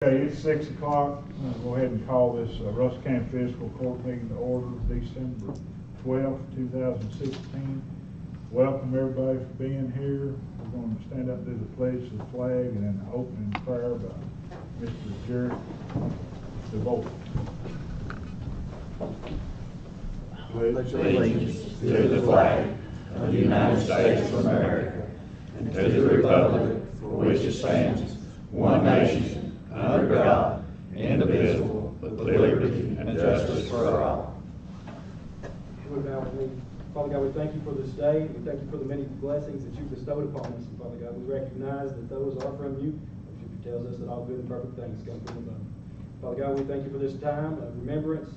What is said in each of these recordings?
Okay, it's 6 o'clock. We'll go ahead and call this Russell County Fiscal Court meeting to order, December 12th, 2016. Welcome everybody for being here. We're going to stand up and do the pledge to the flag and then the opening prayer by Mr. Jared DeVoe. Pledge allegiance to the flag of the United States of America and to the republic for which it stands, one nation, under God, indivisible, with liberty and justice for all. Father God, we thank you for this day. We thank you for the many blessings that you've bestowed upon us. And Father God, we recognize that those are from you. Scripture tells us that all good and perfect things come from above. Father God, we thank you for this time of remembrance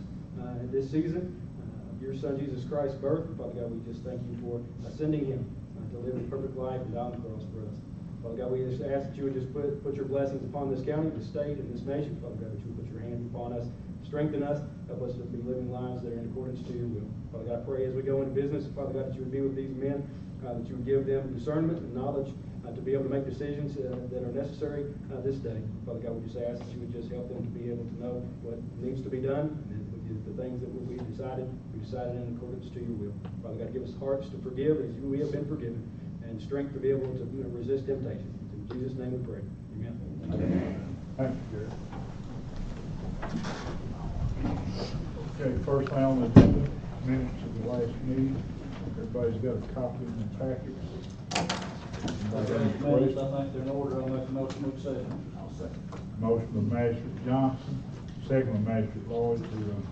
in this season of your Son Jesus Christ's birth. And Father God, we just thank you for sending him to live a perfect life and die on the cross for us. Father God, we just ask that you would just put your blessings upon this county, this state, and this nation. Father God, that you would put your hands upon us, strengthen us, help us to be living lives that are in accordance to your will. Father God, I pray as we go into business, Father God, that you would be with these men, that you would give them discernment and knowledge to be able to make decisions that are necessary this day. Father God, we just ask that you would just help them to be able to know what needs to be done, and the things that will be decided in accordance to your will. Father God, give us hearts to forgive as we have been forgiven, and strength to be able to resist temptation. In Jesus' name we pray. Amen. Amen. Thank you, Jared. Okay, first thing on the agenda, minutes of the last meeting. Everybody's got a copy in the packet. Minutes, I think they're in order. I'll make a motion to accept. I'll second. Motion by Magistrate Johnson, second by Magistrate Lloyd to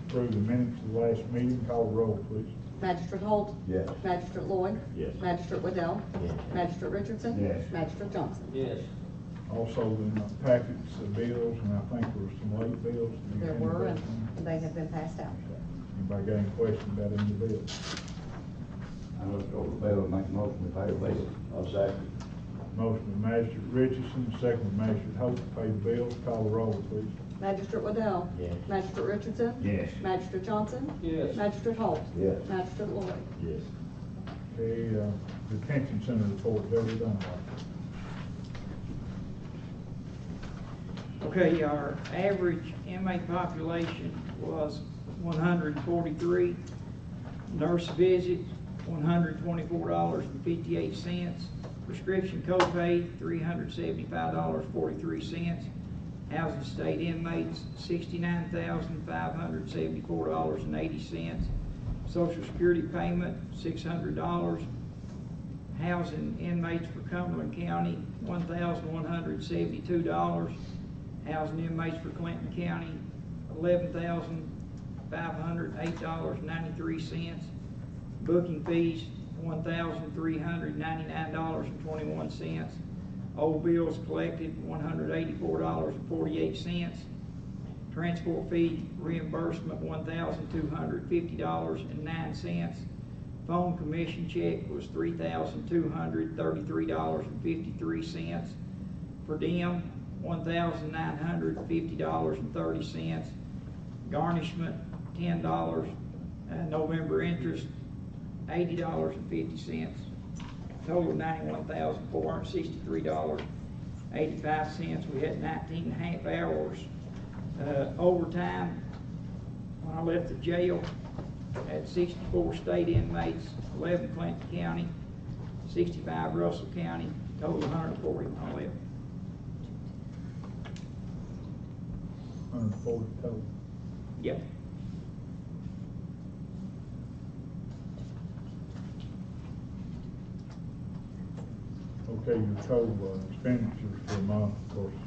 approve the minutes of the last meeting. Call the roll, please. Magistrate Holt? Yes. Magistrate Lloyd? Yes. Magistrate Waddell? Yes. Magistrate Richardson? Yes. Magistrate Johnson? Yes. Also in the packets of bills, and I think there were some late bills. There were, and they have been passed out. Anybody got any questions about any of the bills? I look over the bill and make a motion to pay the bill. I'll second. Motion by Magistrate Richardson, second by Magistrate Holt to pay the bills. Call the roll, please. Magistrate Waddell? Yes. Magistrate Richardson? Yes. Magistrate Johnson? Yes. Magistrate Holt? Yes. Magistrate Lloyd? Yes. Okay, detention center report, Debbie Dunlap. Okay, our average inmate population was 143. Nurse visit, $124.58. Prescription copay, $375.43. Housing state inmates, $69,574.80. Social Security payment, $600. Housing inmates for Cumberland County, $1,172. Housing inmates for Clinton County, $11,508.93. Booking fees, $1,399.21. Old bills collected, $184.48. Transport fee reimbursement, $1,250.09. Phone commission check was $3,233.53. Per diem, $1,950.30. Garnishment, $10. November interest, $80.50. Total $91,463.85. We had 19 and a half hours overtime. When I left the jail, had 64 state inmates, 11 Clinton County, 65 Russell County, total 140 when I left. 140 total. Yep. Okay, your total expenditures for the month, of course,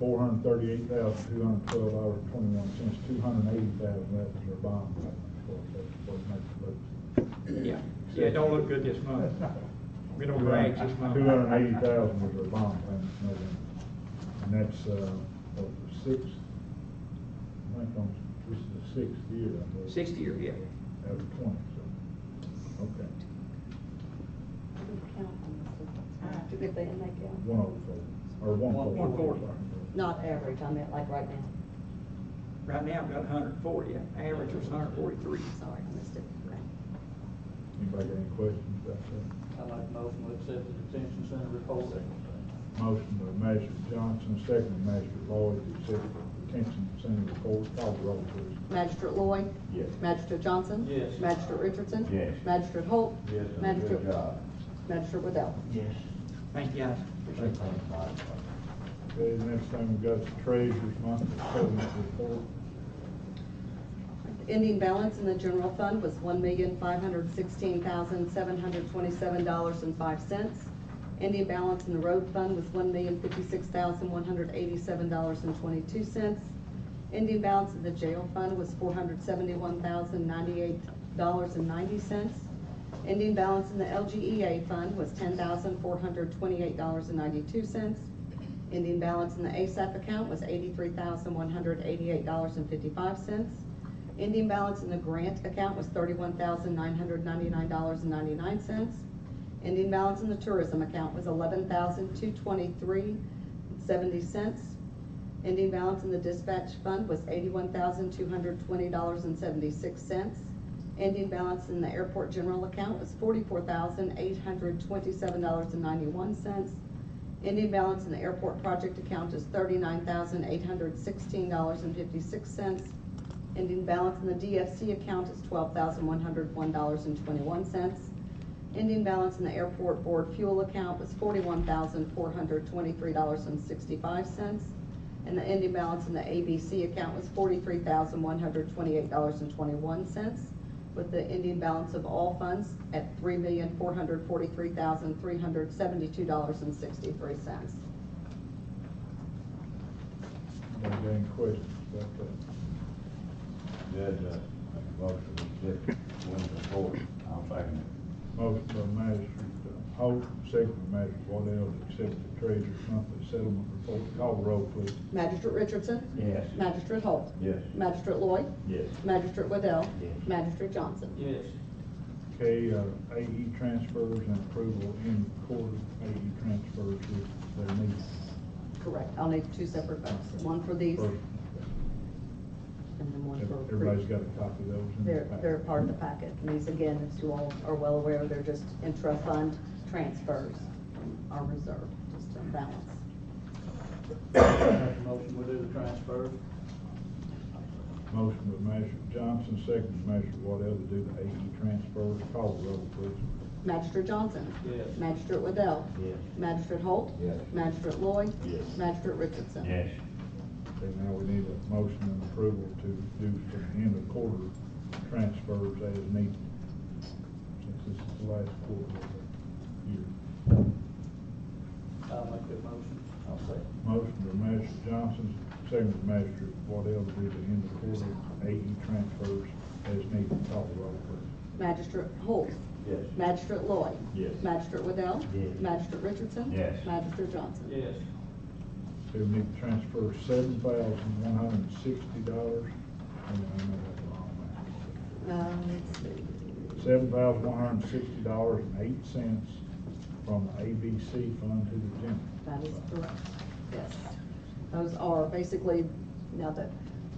$438,212.21. $280,000 that was our bond payment. Of course, that's what makes it look. Yeah. Yeah, it don't look good this month. We don't brag this month. $280,000 was our bond payment in November, and that's what, the sixth. I think this is the 6th year. I believe. 6th year, yeah. Out of 20. So, okay. If they didn't make it. 104 or 140. 140. Not average, I meant like right now. Right now, I've got 140. Average was 143. Sorry, I missed it. Okay. Anybody got any questions about that? I make a motion to accept the detention center report. Motion by Magistrate Johnson, second by Magistrate Lloyd to accept the detention center report. Call the roll, please. Magistrate Lloyd? Yes. Magistrate Johnson? Yes. Magistrate Richardson? Yes. Magistrate Holt? Yes, Magistrate, good job. Magistrate Waddell? Yes. Thank you, guys. Okay, the next thing we've got is the treasurer's monthly settlement report. The ending balance in the general fund was $1,516,727.05. Ending balance in the road fund was $1,056,187.22. Ending balance in the jail fund was $471,098.90. Ending balance in the LGEA fund was $10,428.92. Ending balance in the ASAP account was $83,188.55. Ending balance in the grant account was $31,999.99. Ending balance in the tourism account was $11,223.70. Ending balance in the dispatch fund was $81,220.76. Ending balance in the airport general account was $44,827.91. Ending balance in the airport project account is $39,816.56. Ending balance in the DFC account is $12,101.21. Ending balance in the airport board fuel account was $41,423.65. And the ending balance in the ABC account was $43,128.21, with the ending balance of all funds at $3,443,372.63. Anybody got any questions about that? Judge, make a motion to accept Wynn's report. I'll second it. Motion by Magistrate Holt, second by Magistrate Waddell to accept the treasurer's monthly settlement report. Call the roll, please. Magistrate Richardson? Yes. Magistrate Holt? Yes. Magistrate Lloyd? Yes. Magistrate Waddell? Yes. Magistrate Johnson? Yes. Okay, AE transfers and approval in quarter AE transfers with their needs. Correct. I'll need two separate votes, one for these First, and then one for. everybody's got a copy of those in their packet. They're part of the packet. And these, again, as you all are well aware, they're just intra-fund transfers from our reserve, just to balance. Make a motion, we do the transfer. Motion by Magistrate Johnson, second by Magistrate Waddell to do the AE transfers. Call the roll, please. Magistrate Johnson? Yes. Magistrate Waddell? Yes. Magistrate Holt? Yes. Magistrate Lloyd? Yes. Magistrate Richardson? Yes. Okay, now we need a motion and approval to do some end of quarter transfers as needed, since this is the last quarter of the year. I'll make that motion. I'll second. Motion by Magistrate Johnson, second by Magistrate Waddell to do the end of quarter AE transfers as needed. Call the roll, please. Magistrate Holt? Yes. Magistrate Lloyd? Yes. Magistrate Waddell? Yes. Magistrate Richardson? Yes. Magistrate Johnson? Yes. Okay, we need to transfer $7,160, and I know that's wrong, Let's see. $7,160.08 from the ABC fund to the general. That is correct, yes. Those are basically, now that,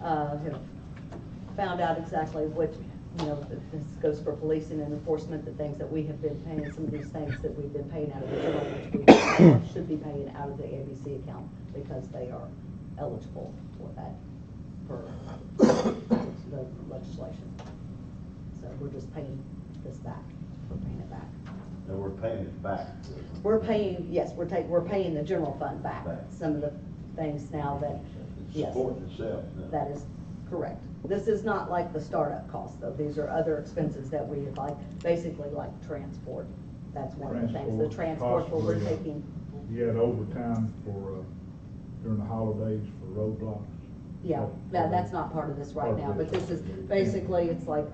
have found out exactly what, this goes for policing and enforcement, the things that we have been paying, some of these things that we've been paying out of the general, which we should be paying out of the ABC account, because they are eligible for that, for the legislation. So we're just paying this back, we're paying it back. So we're paying it back. We're paying, yes, we're paying the general fund back, Back. some of the things now that, It's yes, supporting itself. no? that is correct. This is not like the startup cost, though. These are other expenses that we have, like, basically like transport. That's one of the things, the transport where we're Possibly, taking, You had overtime for, during the holidays for roadblocks. yeah, that's not part of this right now, but this is, basically, it's like,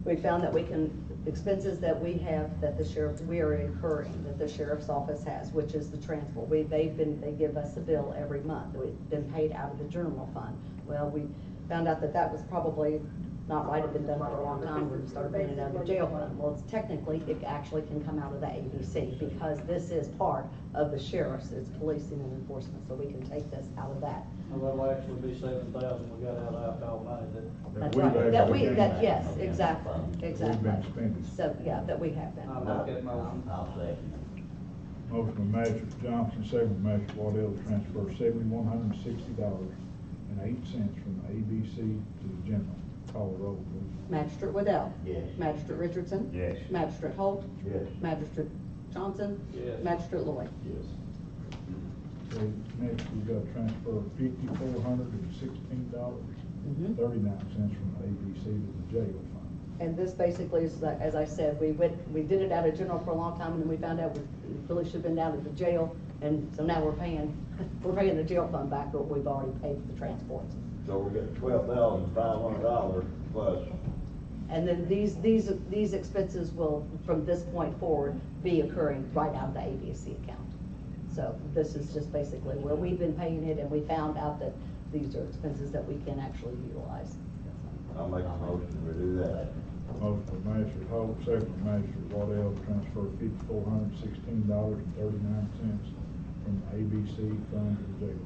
we found that we can, expenses that we have, that the sheriff, we are incurring, that the sheriff's office has, which is the transport. They give us a bill every month. We've been paid out of the general fund. Well, we found out that that was probably not right, had been done for a long time. We started paying it out of the jail fund. Well, it's technically, it actually can come out of the ABC, because this is part of the sheriff's, it's policing and enforcement, so we can take this out of that. Well, that'll actually be $7,000 we got out of alcohol money that. That's we've right, that we, actually that, been- yes, exactly, We've exactly. been spending. So, yeah, that we have been. I'll make that motion. I'll second. Motion by Magistrate Johnson, second by Magistrate Waddell to transfer $7,160.08 from the ABC to the general. Call the roll, please. Magistrate Waddell? Yes. Magistrate Richardson? Yes. Magistrate Holt? Yes. Magistrate Johnson? Yes. Magistrate Lloyd? Yes. Okay, next we've got a transfer of $5,416.39 from the ABC to the jail fund. And this basically is, as I said, we did it out of general for a long time, and then we found out we really should have been down at the jail, and so now we're paying the jail fund back what we've already paid for the transports. So we got $12,500 plus. And then these expenses will, from this point forward, be occurring right out of the ABC account. So this is just basically where we've been paying it, and we found out that these are expenses that we can actually utilize. I'll make a motion to do that. Motion by Magistrate Holt, second by Magistrate Waddell to transfer $5,416.39 from the ABC fund to the jail.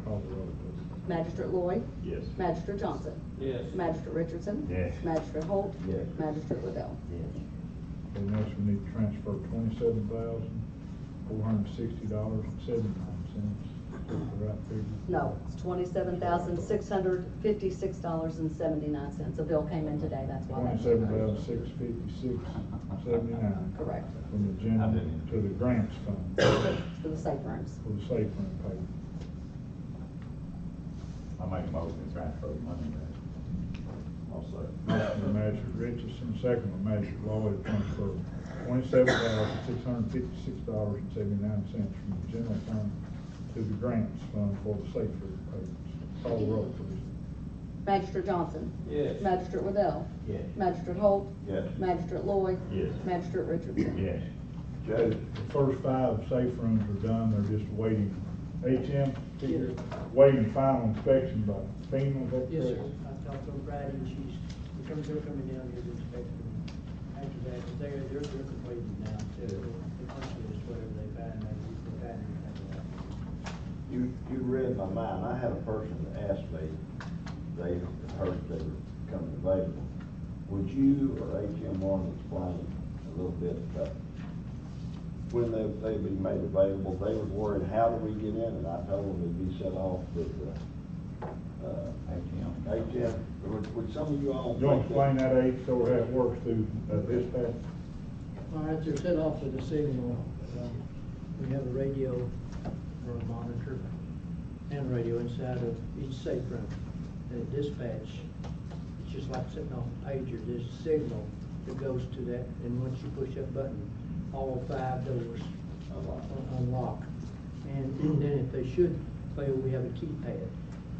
Call the roll, please. Magistrate Lloyd? Yes. Magistrate Johnson? Yes. Magistrate Richardson? Yes. Magistrate Holt? Yes. Magistrate Waddell? Yes. Okay, next we need to transfer $27,460.79. Is that the right figure? No, it's $27,656.79. A bill came in today, that's why. that's- $27,656.79. Correct. From the general to the grants fund For the safe rooms. for the safe room payment. I make a motion to transfer the money back. I'll say. Motion by Magistrate Richardson, second by Magistrate Lloyd to transfer $27,656.79 from the general fund to the grants fund for the safe room payments. Call the roll, please. Magistrate Johnson? Yes. Magistrate Waddell? Yes. Magistrate Holt? Yes. Magistrate Lloyd? Yes. Magistrate Richardson? Yes. Judge, The first 5 safe rooms are done, they're just waiting. Waiting final inspection by FEMA, is that correct? Yes, sir. I talked to them Friday, and they're coming down here to inspect them. After that, but they're completed now, so the punch list, whatever they find, they find everything. you read my mind. I had a person ask me, they heard they were coming available. Would you or HM want to explain a little bit about when they'd be made available? They were worried, how do we get in? And I told them it'd be set off with HM. Would some of you all? You want to explain that, Abe, so how it works through dispatch? All right, they're set off with a signal. We have a radio or a monitor and radio inside of each safe room. And at dispatch, it's just like setting off a pager. There's a signal that goes to that, and once you push that button, all 5 doors unlock. And then if they should fail, we have a keypad.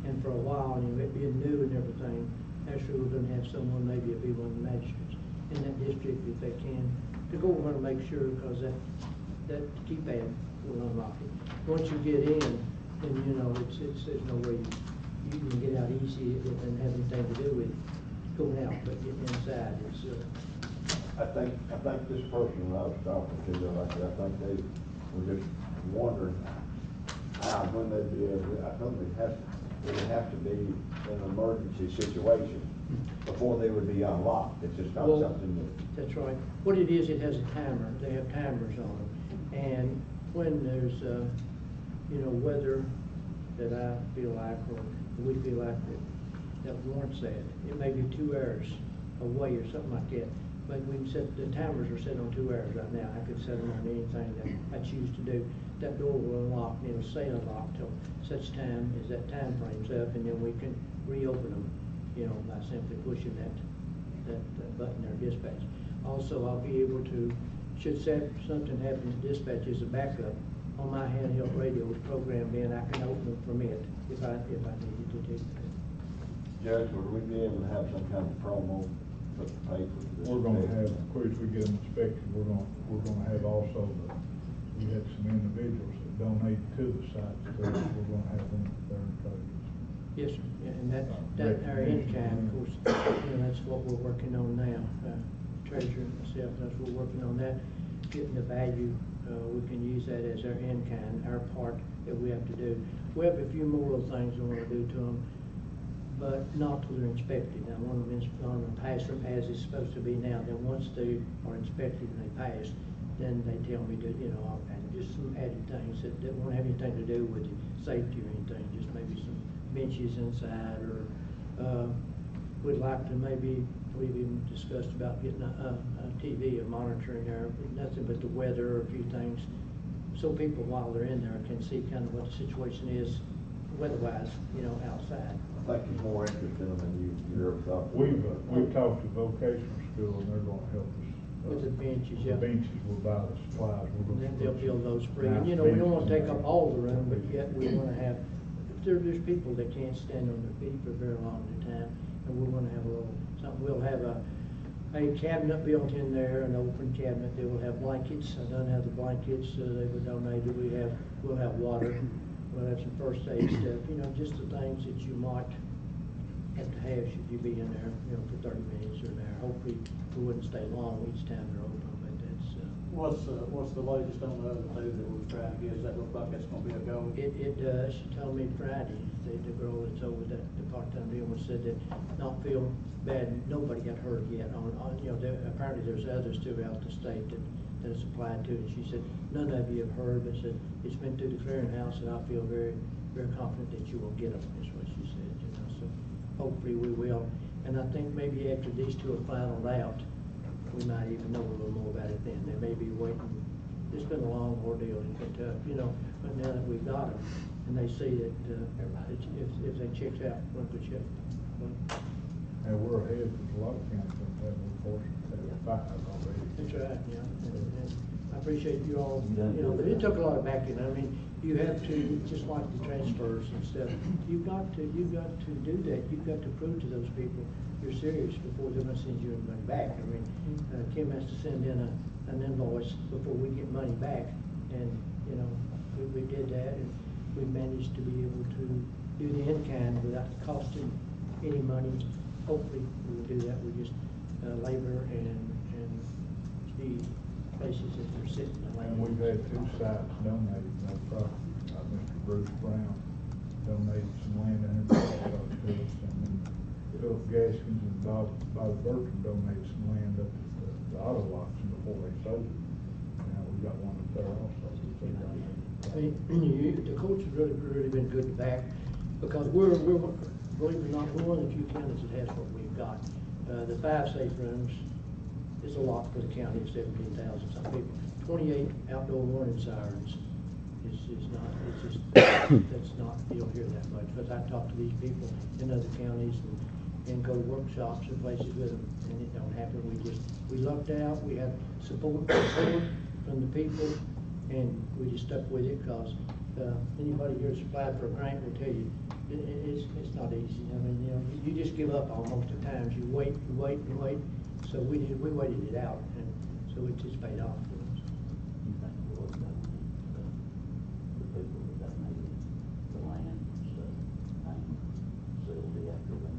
And for a while, and it being new and everything, actually we're gonna have someone, maybe it'll be one of the magistrates in that district, if they can, to go over and make sure, because that keypad will unlock it. Once you get in, then you know, there's no way you can get out easy and have anything to do with going out, but getting inside is, I think this person I was talking to, I think they were just wondering how, when they'd be able to, I told them it would have to be an emergency situation before they would be unlocked. It's just not Well, something that. That's right. What it is, it has a timer. They have timers on them. And when there's, weather that I feel like, or we feel like that warrants that, it may be 2 hours away or something like that. But we can set, the timers are set on 2 hours right now. I could set them on anything that I choose to do. That door will unlock, and it'll stay unlocked till such time as that time frame's up, and then we can reopen them, by simply pushing that button there, dispatch. Also, I'll be able to, should something happen to dispatch as a backup, on my handheld radio is programmed in, I can open them from it if I needed to do that. Judge, would we be able to have some kind of promo for the paper? We're gonna have, of course, we get them inspected, we're gonna have also we had some individuals that donated to the site, so we're gonna have them there in pages. Yes, sir. Yeah, and that our in-kind, of course, that's what we're working on now. Treasurer and myself, that's what we're working on that, getting the value. We can use that as our in-kind, our part that we have to do. We have a few more little things we want to do to them, but not till they're inspected. I want them on the pass them as it's supposed to be now. Then once they are inspected and they pass, then they tell me to, and just some added things that won't have anything to do with safety or anything, just maybe some benches inside, or, we'd like to maybe, we've even discussed about getting a TV, a monitor in there, but nothing but the weather or a few things, so people while they're in there can see kind of what the situation is weather-wise, you know, outside. I think he's more interested in them than you ever thought. We've talked to vocational school, and they're gonna help us. With the benches, The yeah. benches, we'll buy the supplies. And then they'll build those free, and you know, we don't wanna take up all the room, but yet we wanna have, there's people that can't stand on their feet for a very long time, and we wanna have a little, something, we'll have a cabinet built in there, an open cabinet, they will have blankets, I don't have the blankets, they were donated, we'll have water, we'll have some first aid stuff, you know, just the things that you might have to have should you be in there, you know, for 30 minutes or an hour. Hopefully, we wouldn't stay long each time they're open, but that's, What's the latest on the other two that we're trying to get? Does that look like that's gonna be a go? It does. She told me Friday, the girl that's over that the part-time deal said that not feel bad, nobody got hurt yet on you know, apparently there's others throughout the state that it's applied to, and she said, none of you have heard, but said, it's been through the clearinghouse, and I feel very, very confident that you will get them, is what she said, you know, so hopefully we will. And I think maybe after these two are finalized out, we might even know a little more about it then. They may be waiting. It's been a long ordeal. It's been tough, you know, but now that we've got them, and they see that if they check out, we're in good shape. And we're ahead, because a lot of counties don't have no force, they have 5 already. That's right, yeah. And I appreciate you all, you know, but it took a lot of backing. I mean, you have to, just like the transfers and stuff, you've got to do that. You've got to prove to those people you're serious before they're gonna send you any money back. I mean, Kim has to send in an invoice before we get money back. And, you know, we did that, and we managed to be able to do the in-kind without costing any money. Hopefully, we will do that with just labor and the places that they're sitting. And we've had 2 sites donated no property. Mr. Bruce Brown donated some land in there to us, and then Philip Gaskins and Bob Bertram donated some land up at the auto auction before they sold it. Now we've got one up there also. I mean, the courts have really been good back, because we're believe it or not, we're one of the few counties that has what we've got. The 5 safe rooms is a lot for the county of 17,000 some people. 28 outdoor warning sirens is not, it's just, that's not, you don't hear that much, because I talk to these people in other counties and go to workshops and places with them, and it don't happen. We lucked out, we had support from the people, and we just stuck with it, because anybody here that's applied for a grant will tell you, it's not easy. I mean, you know, you just give up almost at times. You wait. So we waited it out, and so it just paid off for us. You think it was the people that made the land and stuff, facility after them?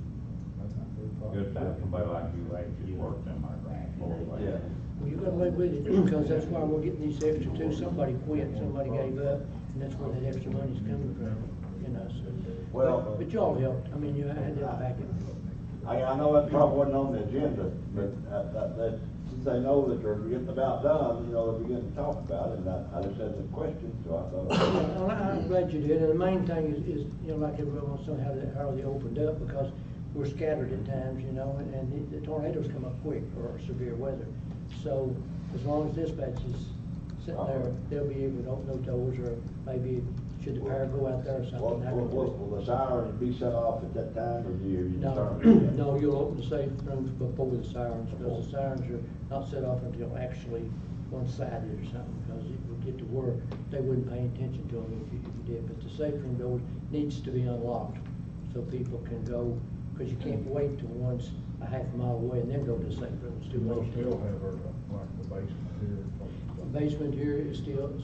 Good time somebody like you, like you worked in my grant for me. Yeah. Well, you gotta live with it, because that's why we're getting these extra 2. Somebody quit, somebody gave up, and that's where that extra money's coming from, you know, so. Well, But y'all helped. I mean, you had that back in. I know that probably wasn't on the agenda, but that, since they know that they're getting about done, you know, they're beginning to talk about it, and I just had the question, so I thought. Well, I'm glad you did, and the main thing is, you know, like everyone wants to know how they opened up, because we're scattered at times, you know, and the tornadoes come up quick, or severe weather. So as long as dispatch is sitting there, they'll be able to open those doors, or maybe should the power go out there or something. Will the sirens be set off at that time, or do you No, determine? no, you'll open the safe rooms before the sirens, because the sirens are not set off until actually one-sided or something, because it would get to where they wouldn't pay attention to them if you did. But the safe room door needs to be unlocked, so people can go, because you can't wait till one's a half a mile away and then go to the safe room. It's too We'll late. still have our, like the basement here. The basement here is still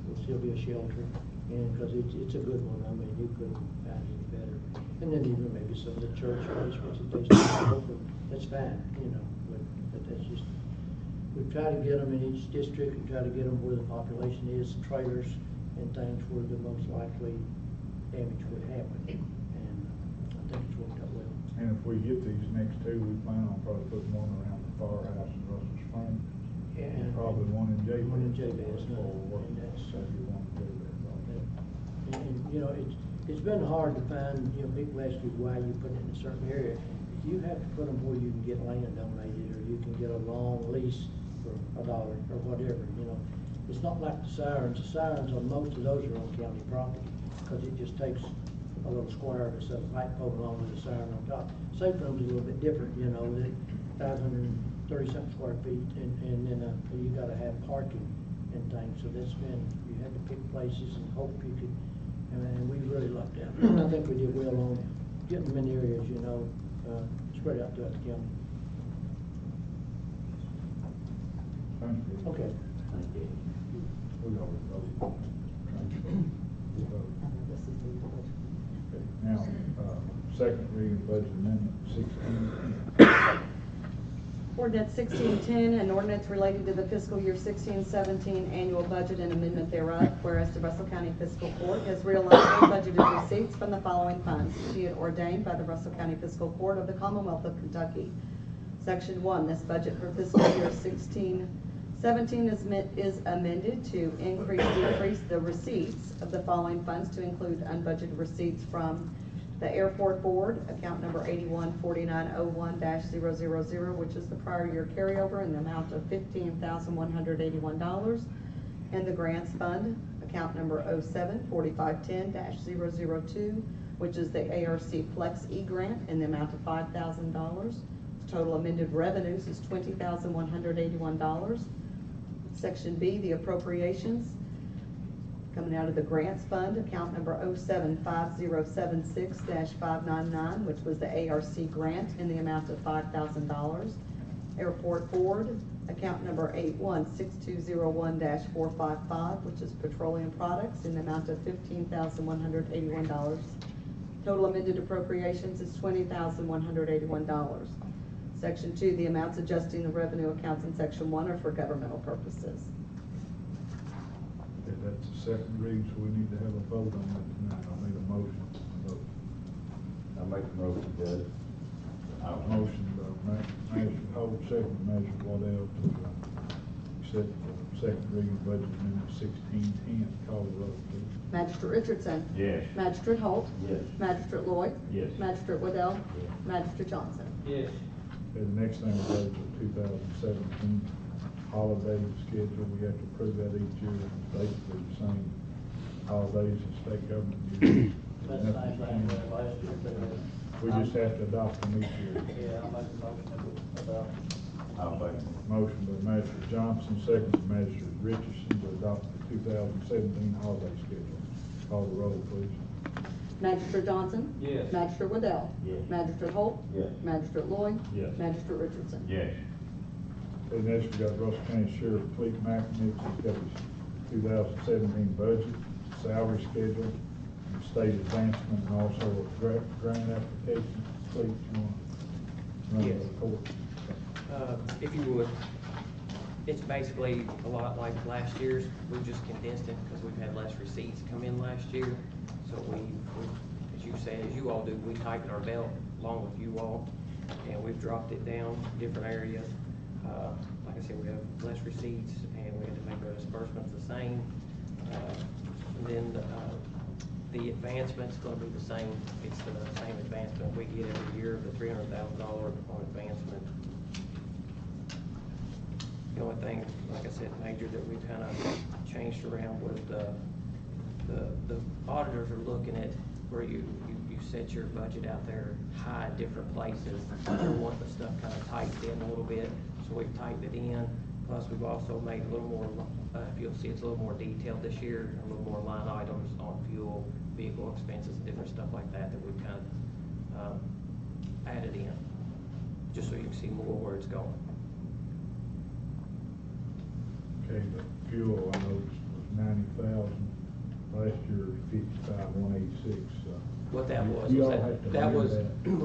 will still be a shelter, and because it's a good one. I mean, you couldn't find any better. And then even maybe some of the church basements, if they still open, that's fine, you know. But that's just, we try to get them in each district, and try to get them where the population is, trailers and things where the most likely damage would happen. And I think it's worked out well. And if we get these next 2, we plan on probably putting one around the firehouse in Russell Springs. And Probably one in J. One in Jabez, Or what, and that's, maybe one in Jabez. and, you know, it's been hard to find, you know, people ask you why you put it in a certain area. You have to put them where you can get land donated, or you can get a long lease for $1 or whatever, you know. It's not like the sirens. The sirens, on most of those are on county property, because it just takes a little square to set a light pole along with a siren on top. Safe room's a little bit different, you know, 530-something square feet, and then you gotta have parking and things, so that's been, you had to pick places and hope you could, and we really lucked out. I think we did well on getting them in areas, you know, spread out throughout the county. Thank you. Okay. Thank you. We already voted. We voted. This is the budget. Okay, now, second reading budget amendment 16. Ordinance 1610, an ordinance relating to the fiscal year 16-17 annual budget and amendment thereof, whereas the Russell County Fiscal Court has realized budgeted receipts from the following funds, be it ordained by the Russell County Fiscal Court of the Commonwealth of Kentucky. Section 1, this budget for fiscal year 16-17 is amended to decrease the receipts of the following funds to include unbudgeted receipts from the Airport Board, account number 814901-000, which is the prior year carryover in the amount of $15,181. And the Grants Fund, account number 074510-002, which is the ARC Flex E-Grant in the amount of $5,000. Total amended revenues is $20,181. Section B, the appropriations, coming out of the Grants Fund, account number 075076-599, which was the ARC grant in the amount of $5,000. Airport Board, account number 816201-455, which is petroleum products in the amount of $15,181. Total amended appropriations is $20,181. Section 2, the amounts adjusting the revenue accounts in Section 1 are for governmental purposes. Okay, that's the second reading, so we need to have a vote on that tonight. I'll need a motion. Vote. I make a motion, Judge. Motion by Manager Holt, second by Manager Waddell to accept the second reading budget amendment 1610. Call the roll, please. Magistrate Richardson. Yes. Magistrate Holt. Yes. Magistrate Lloyd. Yes. Magistrate Waddell. Yes. Magistrate Johnson. Yes. Okay, the next thing we go to 2017 holiday schedule. We have to approve that each year. It's basically the same holidays as state government use. That's the same thing we had last year, too. We just have to adopt them each year. Yeah, I'll make a motion about. I'll second. Motion by Magistrate Johnson, second by Magistrate Richardson to adopt the 2017 holiday schedule. Call the roll, please. Magistrate Johnson. Yes. Magistrate Waddell. Yes. Magistrate Holt. Yes. Magistrate Lloyd. Yes. Magistrate Richardson. Yes. Okay, next we got Russell County Sheriff Fleet McNichols. He's got his 2017 budget, salary schedule, and state advancement, and also a grant application. Fleet, you want to run the Yes. report? If you would, it's basically a lot like last year's. We've just condensed it because we've had less receipts come in last year. So we, as you said, as you all do, we tightened our belt along with you all, and we've dropped it down different areas. Like I said, we have less receipts, and we had to make our disbursements the same. And then the advancement's gonna be the same. It's the same advancement we get every year, the $300,000 on advancement. The only thing, like I said, major that we kind of changed around was the auditors are looking at where you set your budget out there high in different places. They want the stuff kind of tightened in a little bit, so we've tightened it in. Plus, we've also made a little more, if you'll see, it's a little more detailed this year, a little more line items on fuel, vehicle expenses, and different stuff like that that we've kind of added in, just so you can see more where it's going. Okay, the fuel, I noticed, was 90,000. Last year, 55,186. What that was, You was all have to that remember was,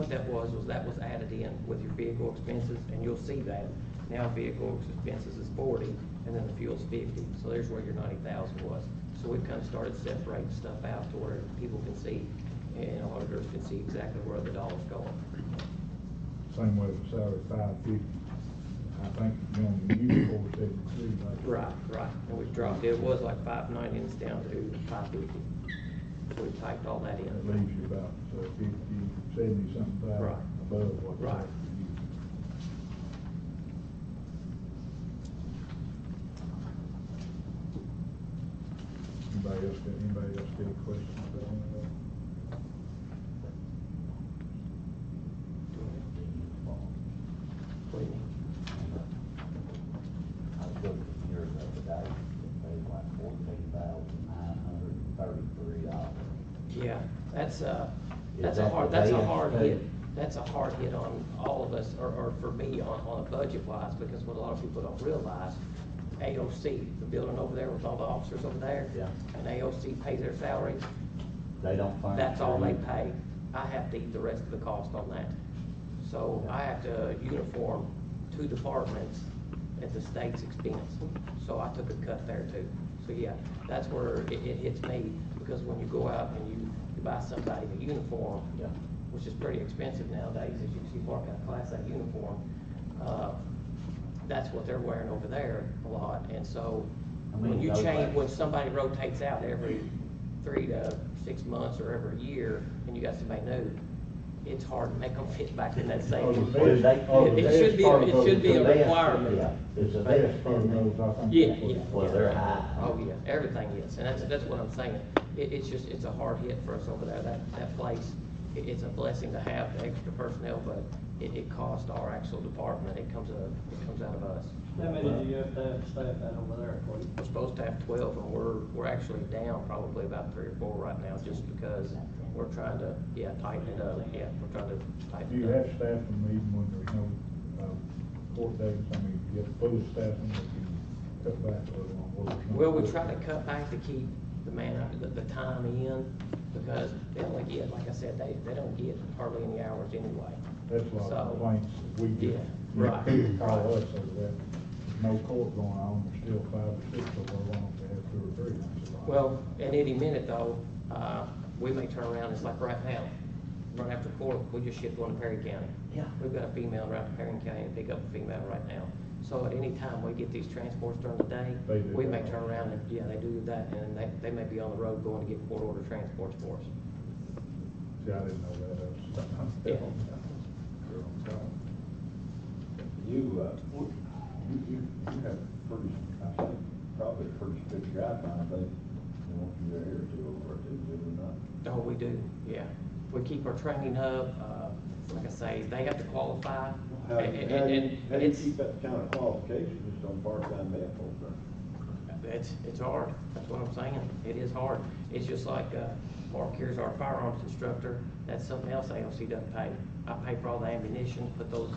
that. what that was added in with your vehicle expenses, and you'll see that. Now vehicle expenses is 40, and then the fuel's 50, so there's where your 90,000 was. So we've kind of started separating stuff out to where people can see, and auditors can see exactly where the dollar's going. Same way with salary, 550. I think you only use 473, like. Right, and we've dropped it, it was like 590 and it's down to 550. So we typed all that That in. leaves you about 50, 70 something thousand Right. above what's Right. after you. Anybody else got any questions about any of that? What do you mean? I was looking here the other day, it paid like $14,933. Yeah, that's a that hard, the that's a best hard pay? hit. That's a hard hit on all of us, or for me, on a budget wise, because what a lot of people don't realize, AOC, the building over there with all the officers over there. Yeah. And AOC pays their salaries, They don't furnish. that's all they you. pay. I have to eat the rest of the cost on that. So I have to uniform 2 departments at the state's expense. So I took a cut there too. So yeah, that's where it hits me, because when you go out and you buy somebody a uniform, Yeah. which is pretty expensive nowadays, as you see, work out Class A uniform, that's what they're wearing over there a lot. And so I mean, when you those change, guys- when somebody rotates out every 3 to 6 months or every year, and you got somebody new, it's hard to make them fit back in that same. Oh, the Well, best- they- oh, the It best should be, part of it should be those- a The best, requirement. Yeah, it's the Best best. part of those, I think. Yeah, that's what- yeah. Well, they're high. Oh, yeah, everything is, and that's what I'm saying. It's just, it's a hard hit for us over there, that place. It's a blessing to have the extra personnel, but it costs our actual department, it comes out of us. How many do you have to have staff out over there, Cody? We're supposed to have 12, and we're actually down probably about 3 or 4 right now, just because we're trying to, tighten it up. Yeah, we're trying to Do tighten you it have up. staff them even when there's no, court dates? I mean, you have full staff them, or you cut back a little on what there's no Well, we court try to dates? cut back to keep the time in, because they only get, like I said, they don't get hardly any hours anyway. That's a lot So, of complaints that we get. Yeah, right, People call right. us over that. There's no court going on, there's still 5 or 6 over there, why don't they have 2 or 3? That's a lot. Well, at any minute though, we may turn around, it's like right now, run after court, we just shipped one to Perry County. Yeah. We've got a female right to Perry County and pick up a female right now. So at any time we get these transports during the day, They do we that may all turn the around and, they do that, and they may be on the road going to get court order transports for us. See, I didn't know that. Yeah. Sure, I'm sorry. You have pretty, I think, probably a pretty strict guideline, they want you to adhere to over it, do or not. Oh, we do, yeah. We keep our training up, like I say, they have to qualify. How do you it's- keep that kind of qualification just on part-time medical, sir? It's hard, that's what I'm saying, it is hard. It's just like, Mark here's our firearms instructor, that's something else AOC doesn't pay. I pay for all the ammunition, put those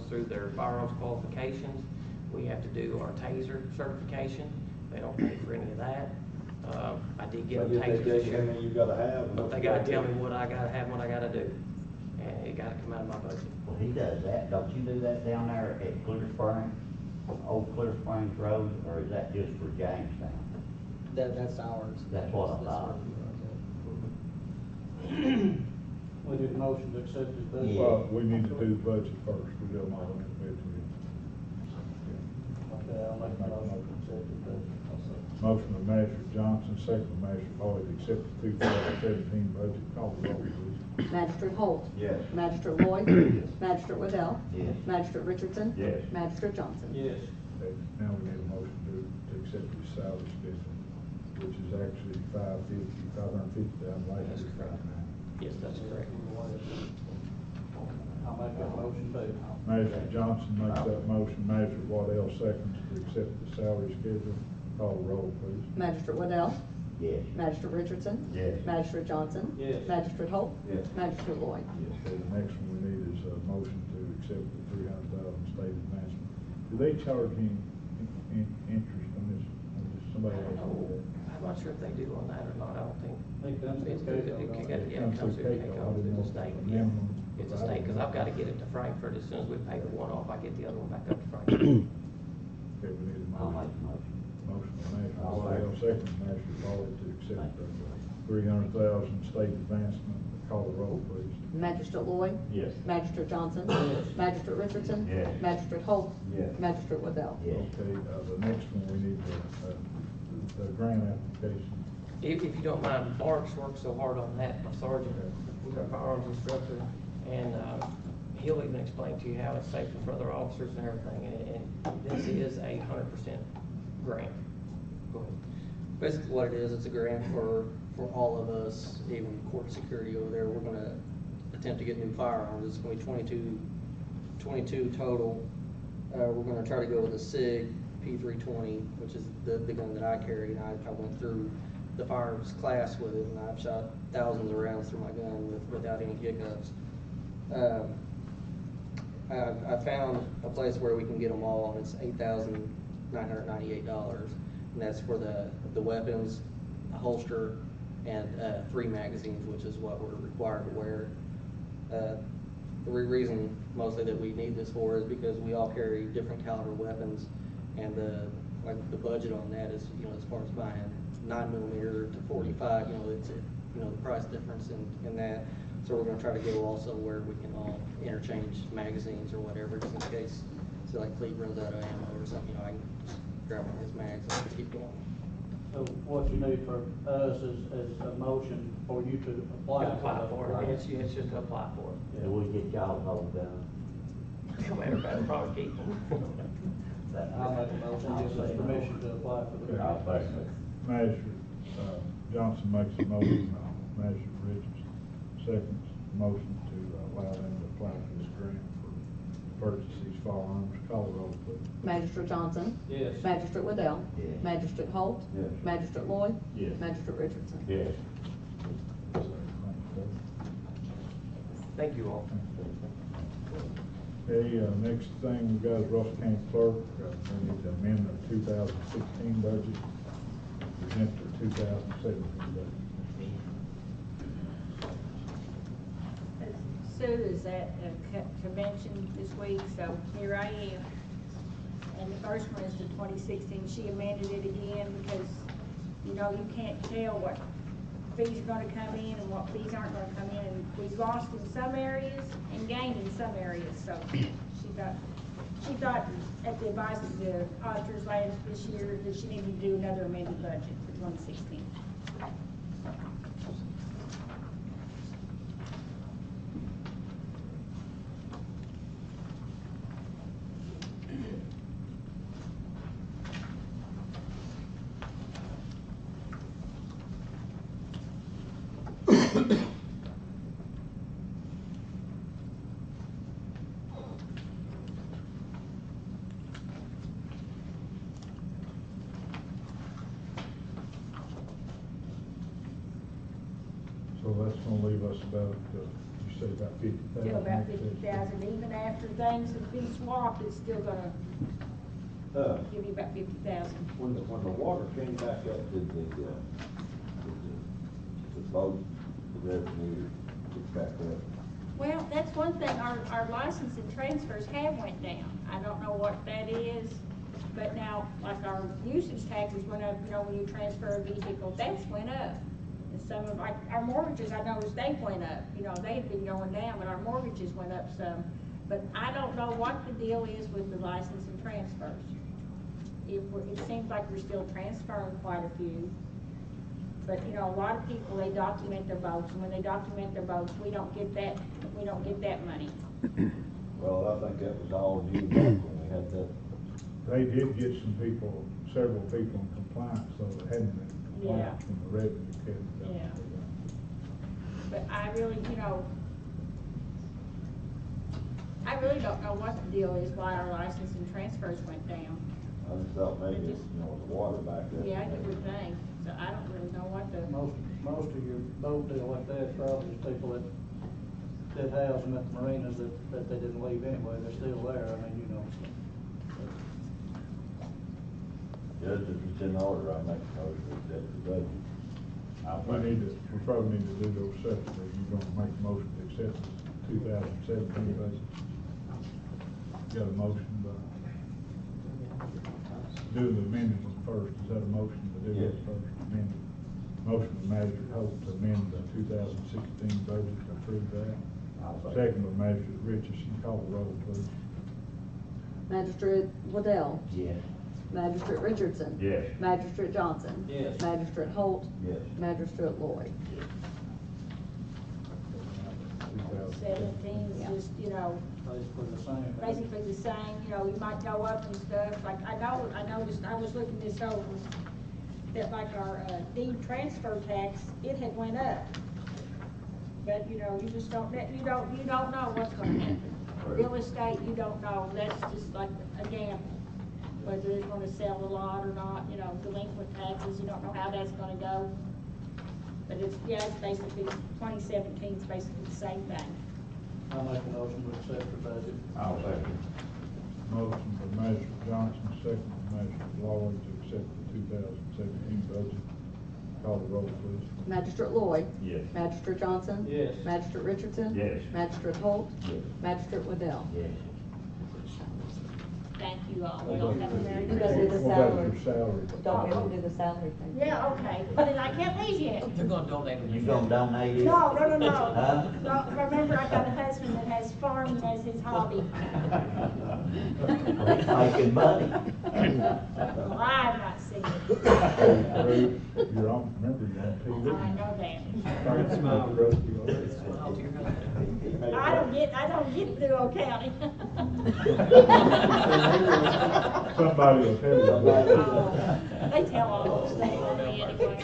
through their firearms qualifications. We have to do our taser certification, they don't pay for any of that. I did get them They tasers tell this you how year. many you gotta have. and But what they you gotta do. tell me what I gotta have, and what I gotta do, and it gotta come out of my budget. Well, he does that, don't you do that down there at Clear Spring, Old Clear Springs Road, or is that just for Jamestown? That's ours. That's what I thought. We did motion to accept his budget. Yeah. Well, we need to do the budget first, we do them all individually. Okay, I'll make a motion to accept his budget. Motion by Magistrate Johnson, second by Magistrate Lloyd, to accept the 2017 budget. Call the roll, please. Magistrate Holt. Yes. Magistrate Lloyd. Magistrate Waddell. Yes. Magistrate Richardson. Yes. Magistrate Johnson. Yes. Okay, now we need a motion to accept his salary schedule, which is actually $550,000 last That's year. correct. Yes, that's correct. I'll make that motion too. Magistrate Johnson makes that motion, Magistrate Waddell seconds to accept the salary schedule. Call the roll, please. Magistrate Waddell. Yes. Magistrate Richardson. Yes. Magistrate Johnson. Yes. Magistrate Holt. Yes. Magistrate Lloyd. Okay, the next one we need is a motion to accept the 300,000 state advancement. Do they charge any interest on this? Somebody I else don't do know. that? I'm not sure if they do on that or not, I don't think. It comes It's through through the- Fiscal, it don't it? comes through Fiscal. Fiscal, through the state, yeah. Minimum. It's a state, because I've got to get it to Frankfurt, as soon as we pay the one off, I get the other one back up to Frankfurt. Okay, we need a I'll make motion. the motion. Motion by Magistrate I'll Waddell, second by Magistrate Lloyd to accept the 300,000 state advancement. call the roll, please. Magistrate Lloyd? Yes. Magistrate Johnson? Yes. Magistrate Richardson? Yes. Magistrate Holt? Yes. Magistrate Waddell? Yes. Okay, the next one, we need the grant application. If you don't mind, Mark's worked so hard on that, my sergeant, he's our firearms instructor, and he'll even explain to you how it's safer for other officers and everything, and this is a 100% grant. Go ahead. Basically what it is, it's a grant for all of us, even court security over there. We're gonna attempt to get new firearms. It's gonna be 22 total. We're gonna try to go with a SIG P320, which is the gun that I carry, and I went through the firearms class with it, and I've shot thousands of rounds through my gun without any hiccups. I found a place where we can get them all, and it's $8,998, and that's for the weapons, a holster, and 3 magazines, which is what we're required to wear. The reason mostly that we need this for is because we all carry different caliber weapons, and the budget on that is, as far as buying 9mm to 45, it's the price difference in that. So we're gonna try to go also where we can all interchange magazines or whatever, just in case, so like Cleve runs out of ammo or something, I can just grab one of his mags and keep going. So what you need for us is a motion for you to apply. For it, it's just to apply for it. And we get y'all vote down. Everybody probably keep them. I'll make a motion, gives us permission to apply for the I'll grant. second it. Magistrate Johnson makes a motion, Magistrate Richards seconds motion to allow them to apply for this grant for purchase these firearms. Call the roll, please. Magistrate Johnson? Yes. Magistrate Waddell? Yes. Magistrate Holt? Yes. Magistrate Lloyd? Yes. Magistrate Richardson? Yes. Thank you all. Okay, next thing we got is Russ County Clerk. We need to amend the 2016 budget, present the 2017 budget. Sue is at a convention this week, so here I am. And the first one is the 2016. She amended it again because, you can't tell what fees are gonna come in and what fees aren't gonna come in. And we've lost in some areas and gained in some areas, so she thought at the advice of the auditors last this year that she needed to do another amended budget for 2016. So that's gonna leave us about, you say about 50,000. Still about 50,000, even after things have been swapped, it's still gonna give you about 50,000. When the water came back up, did the boat, the revenue get back up? Well, that's one thing, our license and transfers have went down. I don't know what that is, but now, like our usage taxes went up, when you transfer a vehicle, that's went up. And some of, like, our mortgages, I noticed they went up, they had been going down, but our mortgages went up some. But I don't know what the deal is with the license and transfers. It seems like we're still transferring quite a few. But, a lot of people, they document their boats, and when they document their boats, we don't get that money. Well, I think that was all new back when we had that. They did get several people in compliance, so it hadn't been compliant from the revenue carried. Yeah. But I really don't know what the deal is, why our license and transfers went down. I just thought maybe, the water back up. Yeah, you would think, so I don't really know what the. Most of your boat deal like that probably is people that house them at the marinas that they didn't leave anyway, they're still there, I mean, Judge, if it's in order, I make a motion to accept the budget. We probably need to do those separately. You're gonna make a motion to accept the 2017 budget. Got a motion, do the amendment one first. Is that a motion to do Yes. this first amendment? Motion by Magistrate Holt to amend the 2016 budget, approve that. Second by Magistrate Richardson, call the roll, please. Magistrate Waddell? Yes. Magistrate Richardson? Yes. Magistrate Johnson? Yes. Magistrate Holt? Yes. Magistrate Lloyd? 17 is just, you know, Basically the same. basically the same, you know, you might go up and stuff, like, I noticed, I was looking this over, that like our, deed transfer tax, it had went up. But, you know, you just don't, you don't know what's gonna happen. Real estate, you don't know, that's just like a gamble. Whether it's gonna sell a lot or not, you know, delinquent taxes, you don't know how that's gonna go. But it's, yeah, it's basically, 2017 is basically the same thing. I'll make a motion to accept the budget. I'll second. Motion by Magistrate Johnson, second by Magistrate Lloyd to accept the 2017 budget. Call the roll, please. Magistrate Lloyd? Yes. Magistrate Johnson? Yes. Magistrate Richardson? Yes. Magistrate Holt? Yes. Magistrate Waddell? Yes. Thank you all, we all have a Merry You gotta do the Christmas. What about your salary? Don't, we don't do the salary thing. Yeah, okay, but then I can't leave yet. They're gonna donate them. You gonna donate it? No. Huh? No, remember, I got a husband that has farming as his hobby. He's making money. Well, I've not seen it. You're on, remember, you're on TV. I know that. Talking about the Rusty I don't get through Old County. Somebody will tell you. They tell all those things to me anyway.